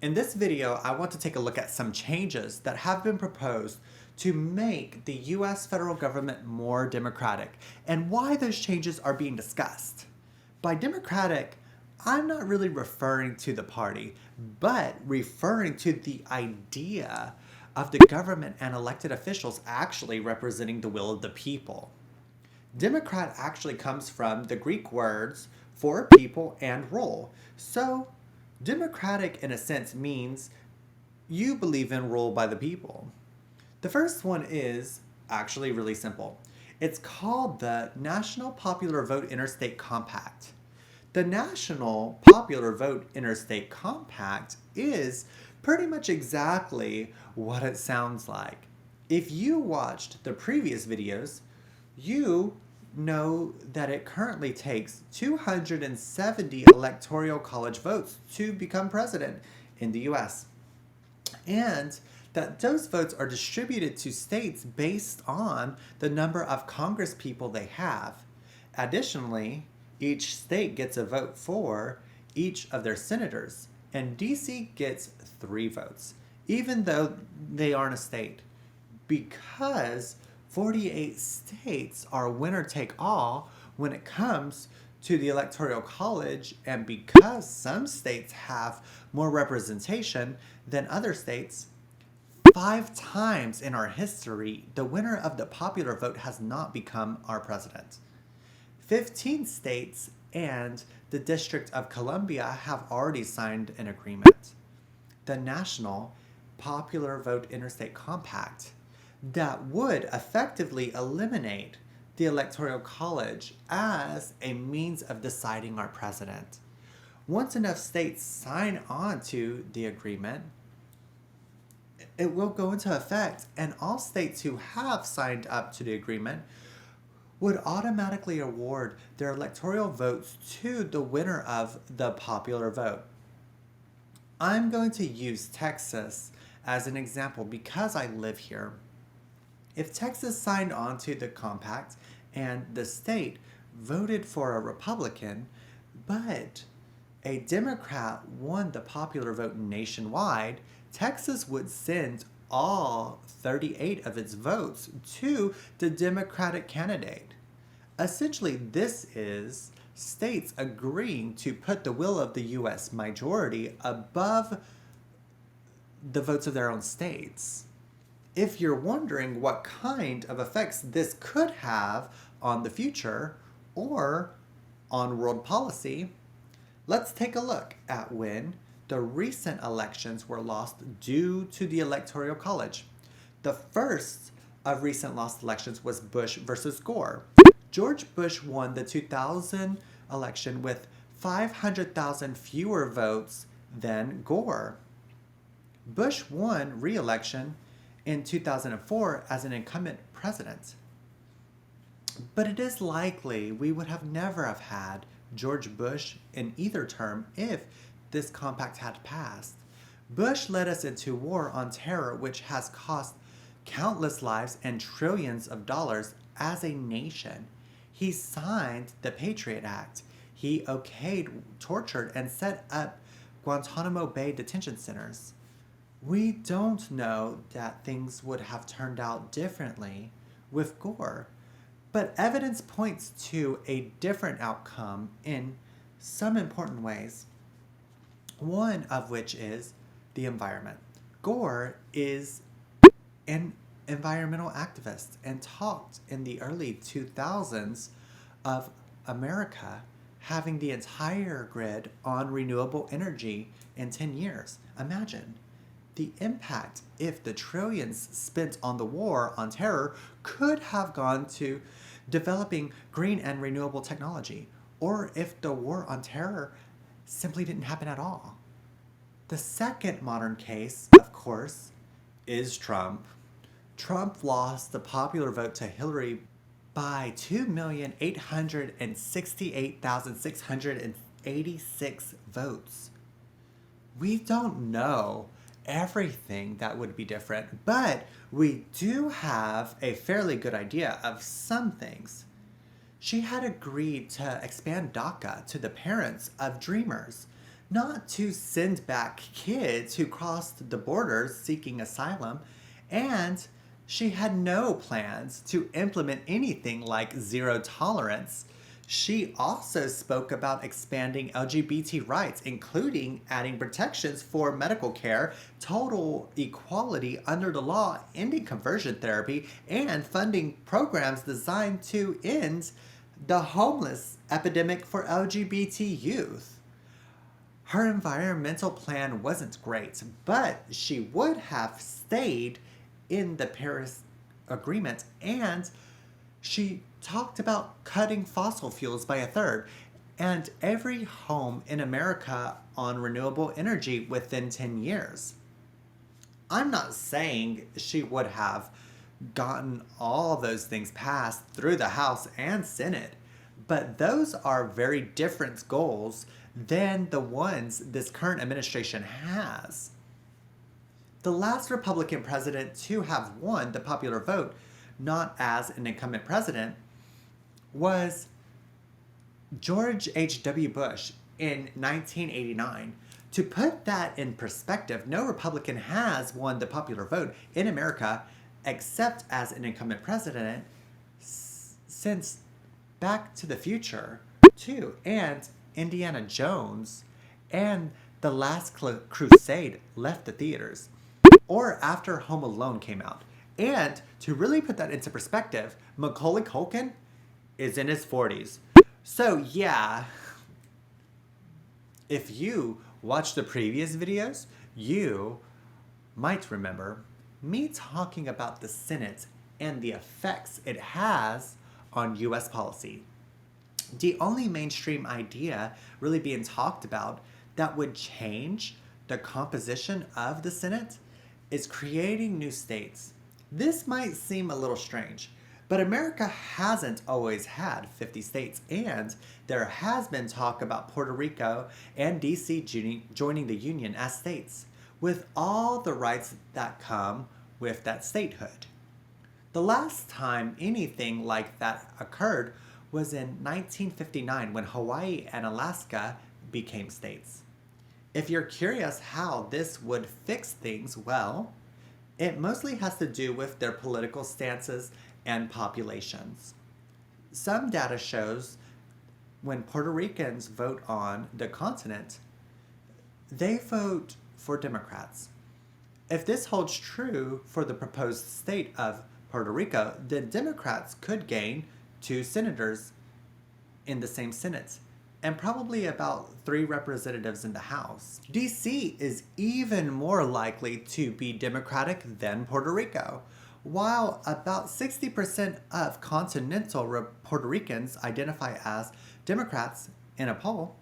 In this video, I want to take a look at some changes that have been proposed to make the US federal government more democratic and why those changes are being discussed. By democratic, I'm not really referring to the party, but referring to the idea of the government and elected officials actually representing the will of the people. Democrat actually comes from the Greek words for people and rule. So, democratic in a sense means you believe in rule by the people. The first one is actually really simple. It's called the National Popular Vote Interstate Compact. The National Popular Vote Interstate Compact is pretty much exactly what it sounds like. If you watched the previous videos, you know that it currently takes 270 electoral college votes to become president in the US. And that those votes are distributed to states based on the number of Congress people they have. Additionally, each state gets a vote for each of their senators, and DC gets 3 votes, even though they aren't a state, because 48 states are winner take all when it comes to the Electoral College, and because some states have more representation than other states, 5 times in our history, the winner of the popular vote has not become our president. 15 states and the District of Columbia have already signed an agreement, the National Popular Vote Interstate Compact, that would effectively eliminate the Electoral College as a means of deciding our president. Once enough states sign on to the agreement, it will go into effect, and all states who have signed up to the agreement would automatically award their electoral votes to the winner of the popular vote. I'm going to use Texas as an example because I live here. If Texas signed on to the compact and the state voted for a Republican, but a Democrat won the popular vote nationwide, Texas would send all 38 of its votes to the Democratic candidate. Essentially, this is states agreeing to put the will of the US majority above the votes of their own states. If you're wondering what kind of effects this could have on the future or on world policy, let's take a look at when the recent elections were lost due to the Electoral College. The first of recent lost elections was Bush versus Gore. George Bush won the 2000 election with 500,000 fewer votes than Gore. Bush won re-election in 2004 as an incumbent president. But it is likely we would have never have had George Bush in either term if this compact had passed. Bush led us into war on terror, which has cost countless lives and trillions of dollars as a nation. He signed the Patriot Act. He okayed, tortured, and set up Guantanamo Bay detention centers. We don't know that things would have turned out differently with Gore, but evidence points to a different outcome in some important ways, one of which is the environment. Gore is an environmental activist and talked in the early 2000s of America having the entire grid on renewable energy in 10 years. Imagine the impact if the trillions spent on the war on terror could have gone to developing green and renewable technology, or if the war on terror simply didn't happen at all. The second modern case, of course, is Trump. Trump lost the popular vote to Hillary by 2,868,686 votes. We don't know everything that would be different, but we do have a fairly good idea of some things. She had agreed to expand DACA to the parents of Dreamers. not to send back kids who crossed the borders seeking asylum, and she had no plans to implement anything like zero tolerance. She also spoke about expanding LGBT rights, including adding protections for medical care, total equality under the law, ending conversion therapy, and funding programs designed to end the homeless epidemic for LGBT youth. Her environmental plan wasn't great, but she would have stayed in the Paris Agreement, and she talked about cutting fossil fuels by a third and every home in America on renewable energy within 10 years. I'm not saying she would have gotten all those things passed through the House and Senate, but those are very different goals than the ones this current administration has. The last Republican president to have won the popular vote, not as an incumbent president, was George H.W. Bush in 1989. To put that in perspective, no Republican has won the popular vote in America except as an incumbent president since Back to the Future 2 and Indiana Jones and The Last Crusade left the theaters, or after Home Alone came out. And to really put that into perspective, Macaulay Culkin is in his 40s. So yeah, if you watched the previous videos, you might remember me talking about the Senate and the effects it has on US policy. The only mainstream idea really being talked about that would change the composition of the Senate is creating new states. This might seem a little strange, but America hasn't always had 50 states, and there has been talk about Puerto Rico and DC joining the Union as states, with all the rights that come with that statehood. The last time anything like that occurred was in 1959 when Hawaii and Alaska became states. If you're curious how this would fix things, well, it mostly has to do with their political stances and populations. Some data shows when Puerto Ricans vote on the continent, they vote for Democrats. If this holds true for the proposed state of Puerto Rico, then Democrats could gain 2 senators in the same Senate and probably about 3 representatives in the House. DC is even more likely to be Democratic than Puerto Rico. While about 60% of continental Puerto Ricans identify as Democrats in a poll,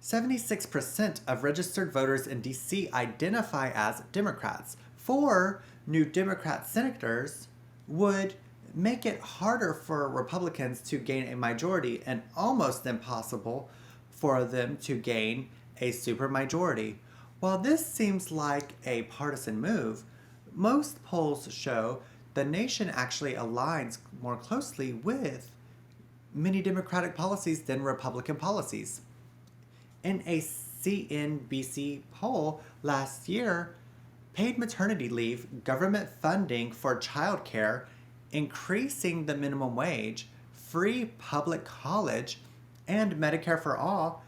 76% of registered voters in DC identify as Democrats. 4 new Democrat senators would make it harder for Republicans to gain a majority and almost impossible for them to gain a supermajority. While this seems like a partisan move, most polls show the nation actually aligns more closely with many Democratic policies than Republican policies. In a CNBC poll last year, paid maternity leave, government funding for childcare, increasing the minimum wage, free public college, and Medicare for all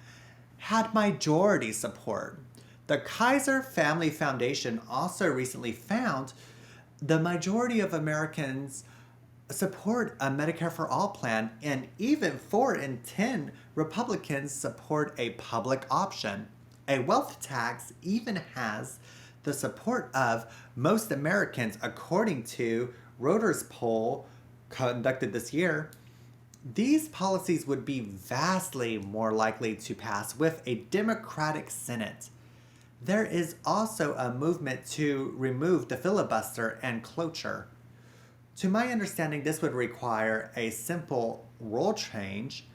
had majority support. The Kaiser Family Foundation also recently found the majority of Americans support a Medicare for all plan, and even 4 in 10 Republicans support a public option. A wealth tax even has the support of most Americans, according to Reuters poll conducted this year. These policies would be vastly more likely to pass with a Democratic Senate. There is also a movement to remove the filibuster and cloture. To my understanding, this would require a simple rule change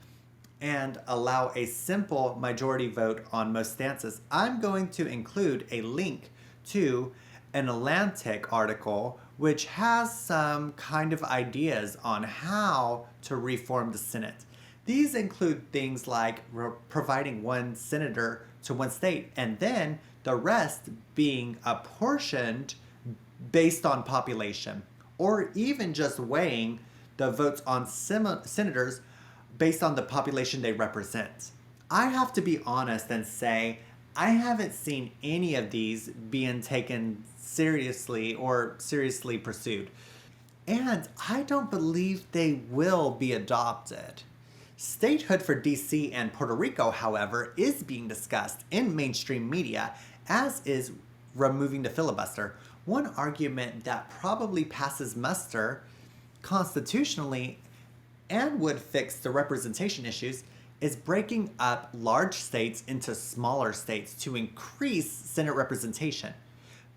and allow a simple majority vote on most stances. I'm going to include a link to an Atlantic article which has some kind of ideas on how to reform the Senate. These include things like providing 1 senator to one state, and then the rest being apportioned based on population, or even just weighing the votes on senators based on the population they represent. I have to be honest and say I haven't seen any of these being taken seriously or seriously pursued. And I don't believe they will be adopted. Statehood for DC and Puerto Rico, however, is being discussed in mainstream media, as is removing the filibuster. One argument that probably passes muster constitutionally and would fix the representation issues is breaking up large states into smaller states to increase Senate representation.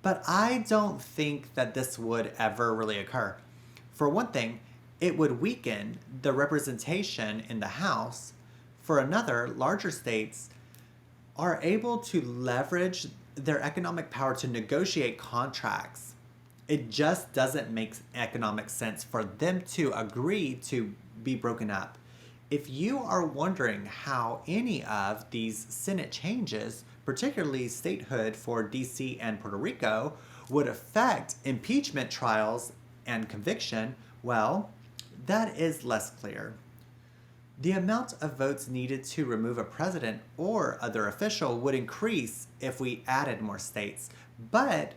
But I don't think that this would ever really occur. For one thing, it would weaken the representation in the House. For another, larger states are able to leverage their economic power to negotiate contracts. It just doesn't make economic sense for them to agree to be broken up. If you are wondering how any of these Senate changes, particularly statehood for DC and Puerto Rico, would affect impeachment trials and conviction, well, that is less clear. The amount of votes needed to remove a president or other official would increase if we added more states, but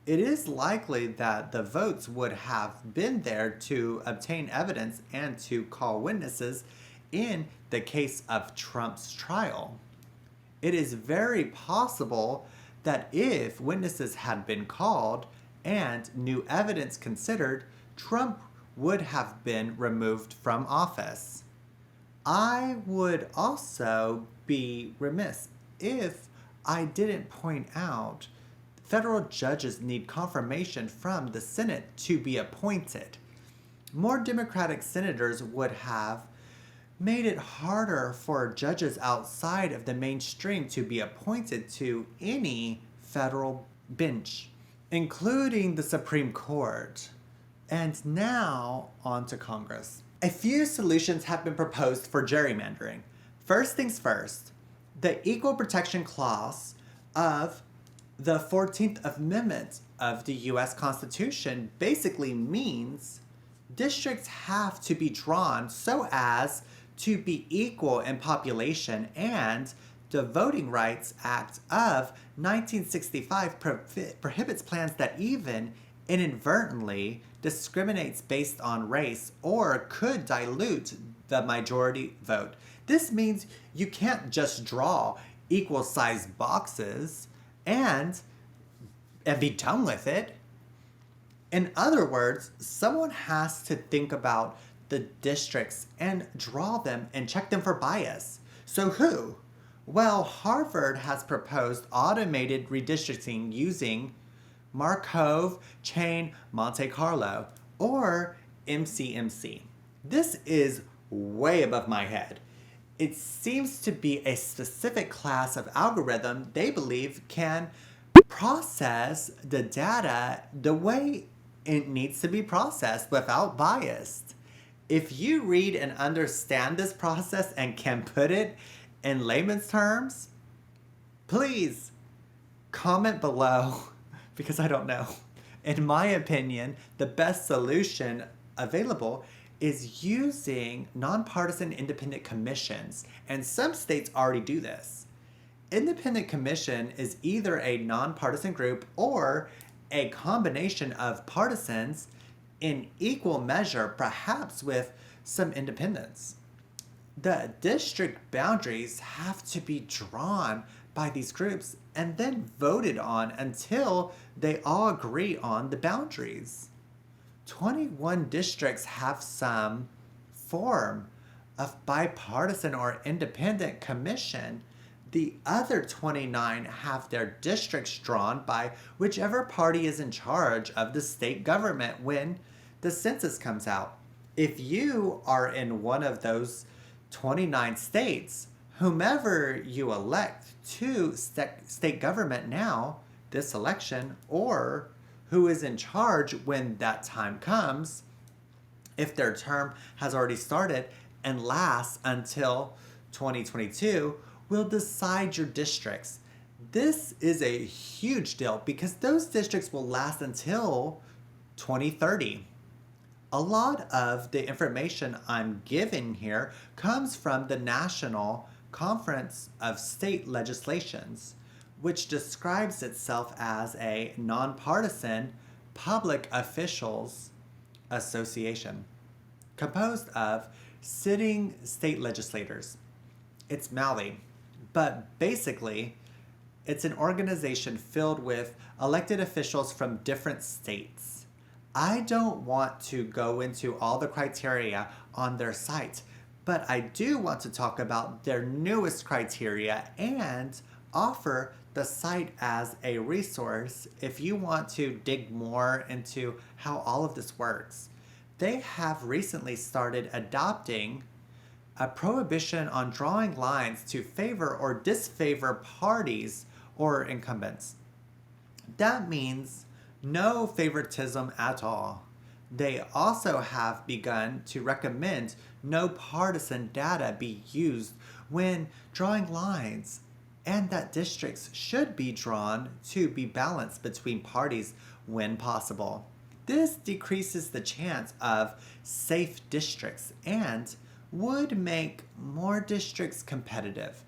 it is likely that the votes would have been there to obtain evidence and to call witnesses in the case of Trump's trial. It is very possible that if witnesses had been called and new evidence considered, Trump would have been removed from office. I would also be remiss if I didn't point out federal judges need confirmation from the Senate to be appointed. More Democratic senators would have made it harder for judges outside of the mainstream to be appointed to any federal bench, including the Supreme Court. And now, on to Congress. A few solutions have been proposed for gerrymandering. First things first, the Equal Protection Clause of the 14th Amendment of the U.S. Constitution basically means districts have to be drawn so as to be equal in population, and the Voting Rights Act of 1965 prohibits plans that even inadvertently discriminates based on race or could dilute the majority vote. This means you can't just draw equal sized boxes and be done with it. In other words, someone has to think about the districts and draw them and check them for bias. So who? Well, Harvard has proposed automated redistricting using Markov chain Monte Carlo, or MCMC. This is way above my head. It seems to be a specific class of algorithm they believe can process the data the way it needs to be processed without bias. If you read and understand this process and can put it in layman's terms, please comment below because I don't know. In my opinion, the best solution available is using nonpartisan independent commissions, and some states already do this. Independent commission is either a nonpartisan group or a combination of partisans in equal measure, perhaps with some independence. The district boundaries have to be drawn by these groups and then voted on until they all agree on the boundaries. 21 districts have some form of bipartisan or independent commission. The other 29 have their districts drawn by whichever party is in charge of the state government when the census comes out. If you are in one of those 29 states, whomever you elect to state government now, this election, or who is in charge when that time comes, if their term has already started and lasts until 2022, will decide your districts. This is a huge deal because those districts will last until 2030. A lot of the information I'm giving here comes from the National Conference of State Legislations, which describes itself as a nonpartisan public officials association composed of sitting state legislators. It's mouthy, but basically, it's an organization filled with elected officials from different states. I don't want to go into all the criteria on their site, but I do want to talk about their newest criteria and offer the site as a resource if you want to dig more into how all of this works. They have recently started adopting a prohibition on drawing lines to favor or disfavor parties or incumbents. That means no favoritism at all. They also have begun to recommend no partisan data be used when drawing lines, and that districts should be drawn to be balanced between parties when possible. This decreases the chance of safe districts and would make more districts competitive.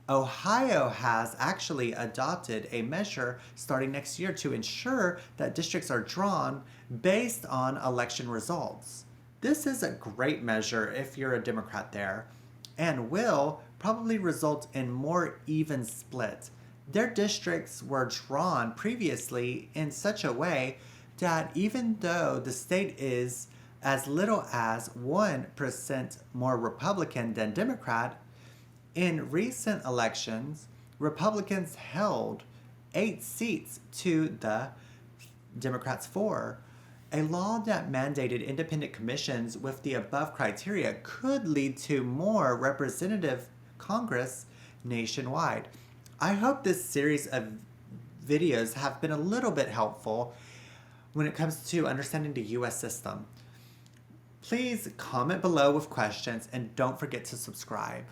Ohio has actually adopted a measure starting next year to ensure that districts are drawn based on election results. This is a great measure if you're a Democrat there and will probably result in more even split. Their districts were drawn previously in such a way that even though the state is as little as 1% more Republican than Democrat, in recent elections, Republicans held 8 seats to the Democrats' 4. A law that mandated independent commissions with the above criteria could lead to more representative Congress nationwide. I hope this series of videos have been a little bit helpful when it comes to understanding the U.S. system. Please comment below with questions and don't forget to subscribe.